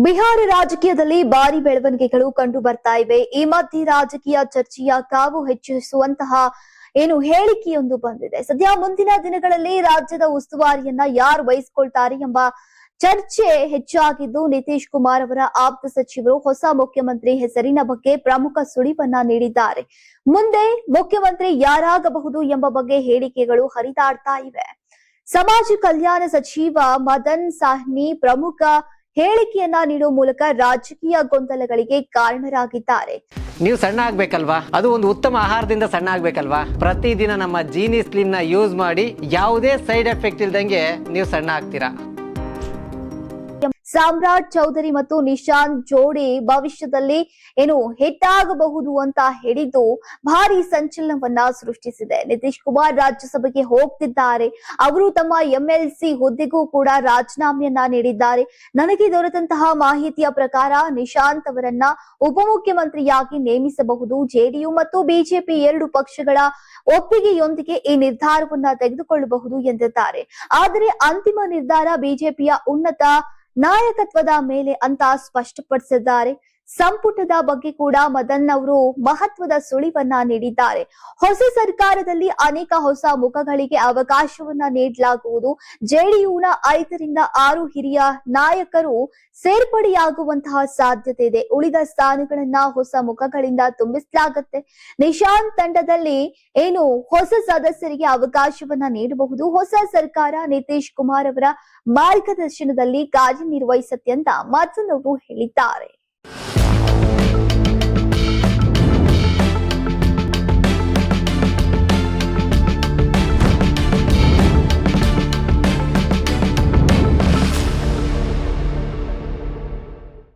ಬಿಹಾರ ರಾಜಕೀಯದಲ್ಲಿ ಭಾರಿ ಬೆಳವಣಿಗೆಗಳು ಕಂಡು ಬರ್ತಾ ಇವೆ. ಈ ಮಧ್ಯೆ ರಾಜಕೀಯ ಚರ್ಚೆಯ ಕಾವು ಹೆಚ್ಚಿಸುವಂತಹ ಹೇಳಿಕೆಯೊಂದು ಬಂದಿದೆ. ಸದ್ಯ ಮುಂದಿನ ದಿನಗಳಲ್ಲಿ ರಾಜ್ಯದ ಉಸ್ತುವಾರಿಯನ್ನ ಯಾರು ವಹಿಸಿಕೊಳ್ತಾರೆ ಎಂಬ ಚರ್ಚೆ ಹೆಚ್ಚಾಗಿದ್ದು, ನಿತೀಶ್ ಕುಮಾರ್ ಅವರ ಆಪ್ತ ಸಚಿವರು ಹೊಸ ಮುಖ್ಯಮಂತ್ರಿ ಹೆಸರಿನ ಬಗ್ಗೆ ಪ್ರಮುಖ ಸುಳಿವನ್ನ ನೀಡಿದ್ದಾರೆ. ಮುಂದೆ ಮುಖ್ಯಮಂತ್ರಿ ಯಾರಾಗಬಹುದು ಎಂಬ ಬಗ್ಗೆ ಹೇಳಿಕೆಗಳು ಹರಿದಾಡ್ತಾ ಇವೆ. ಸಮಾಜ ಕಲ್ಯಾಣ ಸಚಿವ ಮದನ್ ಸಾಹ್ನಿ ಪ್ರಮುಖ ಹೇಳಿಕೆಯನ್ನ ನೀಡುವ ಮೂಲಕ ರಾಜಕೀಯ ಗೊಂದಲಗಳಿಗೆ ಕಾರಣರಾಗಿದ್ದಾರೆ. ನೀವು ಸಣ್ಣ ಆಗ್ಬೇಕಲ್ವಾ? ಅದು ಒಂದು ಉತ್ತಮ ಆಹಾರದಿಂದ ಸಣ್ಣ ಆಗ್ಬೇಕಲ್ವಾ? ಪ್ರತಿದಿನ ನಮ್ಮ ಜೀನಿ ಸ್ಲಿಮ್ ನ ಯೂಸ್ ಮಾಡಿ ಯಾವುದೇ ಸೈಡ್ ಎಫೆಕ್ಟ್ ಇಲ್ದಂಗೆ ನೀವು ಸಣ್ಣ ಆಗ್ತೀರಾ. ಸಾಮ್ರಾಟ್ ಚೌಧರಿ ಮತ್ತು ನಿಶಾಂತ್ ಜೋಡಿ ಭವಿಷ್ಯದಲ್ಲಿ ಹಿಟ್ ಆಗಬಹುದು ಅಂತ ಹೇಳಿದ್ದು ಭಾರಿ ಸಂಚಲನವನ್ನ ಸೃಷ್ಟಿಸಿದೆ. ನಿತೀಶ್ ಕುಮಾರ್ ರಾಜ್ಯಸಭೆಗೆ ಹೋಗ್ತಿದ್ದಾರೆ. ಅವರು ತಮ್ಮ ಎಂಎಲ್ಸಿ ಹುದ್ದೆಗೂ ಕೂಡ ರಾಜೀನಾಮೆಯನ್ನ ನೀಡಿದ್ದಾರೆ. ನನಗೆ ದೊರೆತಂತಹ ಮಾಹಿತಿಯ ಪ್ರಕಾರ ನಿಶಾಂತ್ ಅವರನ್ನ ಉಪಮುಖ್ಯಮಂತ್ರಿಯಾಗಿ ನೇಮಿಸಬಹುದು. ಜೆಡಿಯು ಮತ್ತು ಬಿಜೆಪಿ ಎರಡು ಪಕ್ಷಗಳ ಒಪ್ಪಿಗೆಯೊಂದಿಗೆ ಈ ನಿರ್ಧಾರವನ್ನ ತೆಗೆದುಕೊಳ್ಳಬಹುದು ಎಂದಿದ್ದಾರೆ. ಆದರೆ ಅಂತಿಮ ನಿರ್ಧಾರ ಬಿಜೆಪಿಯ ಉನ್ನತ ನಾಯಕತ್ವದ ಮೇಲೆ ಅಂತ ಸ್ಪಷ್ಟಪಡಿಸಿದ್ದಾರೆ. ಸಂಪುಟದ ಬಗ್ಗೆ ಕೂಡ ಮದನ್ ಅವರು ಮಹತ್ವದ ಸುಳಿವನ್ನ ನೀಡಿದ್ದಾರೆ. ಹೊಸ ಸರ್ಕಾರದಲ್ಲಿ ಅನೇಕ ಹೊಸ ಮುಖಗಳಿಗೆ ಅವಕಾಶವನ್ನ ನೀಡಲಾಗುವುದು. ಜೆಡಿಯುನ 5 ರಿಂದ 6 ಹಿರಿಯ ನಾಯಕರು ಸೇರ್ಪಡೆಯಾಗುವಂತಹ ಸಾಧ್ಯತೆ ಇದೆ. ಉಳಿದ ಸ್ಥಾನಗಳನ್ನ ಹೊಸ ಮುಖಗಳಿಂದ ತುಂಬಿಸಲಾಗುತ್ತೆ. ನಿಶಾಂತ್ ತಂಡದಲ್ಲಿ ಹೊಸ ಸದಸ್ಯರಿಗೆ ಅವಕಾಶವನ್ನ ನೀಡಬಹುದು. ಹೊಸ ಸರ್ಕಾರ ನಿತೀಶ್ ಕುಮಾರ್ ಅವರ ಮಾರ್ಗದರ್ಶನದಲ್ಲಿ ಕಾರ್ಯನಿರ್ವಹಿಸುತ್ತೆ ಅಂತ ಮದನ್ ಅವರು ಹೇಳಿದ್ದಾರೆ.